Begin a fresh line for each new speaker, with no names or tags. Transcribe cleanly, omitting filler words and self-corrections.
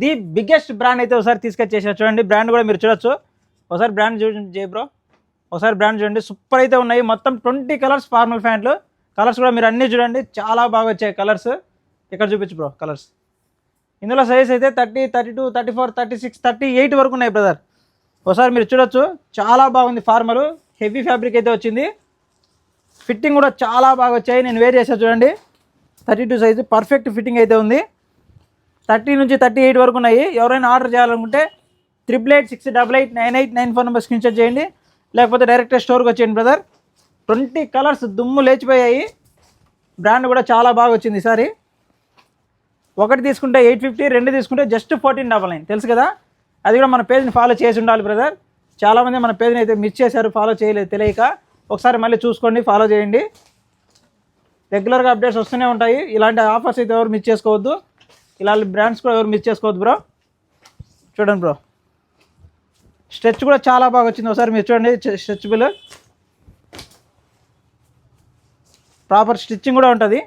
The biggest brand అయితే ఒకసారి తీసుకొచ్చేసారు చూడండి. బ్రాండ్ కూడా మీరు చూడొచ్చు. ఒకసారి బ్రాండ్ చూడండి జై బ్రో, ఒకసారి బ్రాండ్ చూడండి. సూపర్ అయితే ఉన్నాయి. మొత్తం 20 కలర్స్ ఫార్మల్ ప్యాంట్లు. కలర్స్ కూడా మీరు అన్నీ చూడండి, చాలా బాగా వచ్చాయి కలర్స్. ఇక్కడ చూపించు బ్రో కలర్స్. ఇందులో సైజ్ అయితే 30, 32, 34, 36, 38 వరకు ఉన్నాయి బ్రదర్. ఒకసారి మీరు చూడొచ్చు, చాలా బాగుంది. ఫార్మల్ హెవీ ఫ్యాబ్రిక్ అయితే వచ్చింది. ఫిట్టింగ్ కూడా చాలా బాగా వచ్చాయి. నేను వేర్ చేసాను చూడండి. 32 సైజు పర్ఫెక్ట్ ఫిట్టింగ్ అయితే ఉంది. 30 నుంచి 38 వరకు ఉన్నాయి. ఎవరైనా ఆర్డర్ చేయాలనుకుంటే 8886889894 నెంబర్ స్క్రీన్ షాట్ చేయండి, లేకపోతే డైరెక్ట్ స్టోర్కి వచ్చేయండి బ్రదర్. 20 కలర్స్ దుమ్ము లేచిపోయాయి. బ్రాండ్ కూడా చాలా బాగా వచ్చింది. ఈసారి ఒకటి తీసుకుంటే 850, రెండు తీసుకుంటే జస్ట్ 1499. తెలుసు కదా. అది కూడా మన పేజ్ని ఫాలో చేసి ఉండాలి బ్రదర్. చాలామంది మన పేజ్ని అయితే మిస్ చేశారు, ఫాలో చేయలేదు తెలియక. ఒకసారి మళ్ళీ చూసుకోండి, ఫాలో చేయండి. రెగ్యులర్గా అప్డేట్స్ వస్తూనే ఉంటాయి. ఇలాంటి ఆఫర్స్ అయితే ఎవరు మిస్ చేసుకోవద్దు, ఇలాంటి బ్రాండ్స్ కూడా ఎవరు మిస్ చేసుకోవద్దు బ్రో. చూడండి బ్రో, స్ట్రెచ్ కూడా చాలా బాగా వచ్చింది. ఒకసారి మీరు చూడండి, స్ట్రెచబుల్ ప్రాపర్ స్టిచ్చింగ్ కూడా ఉంటుంది.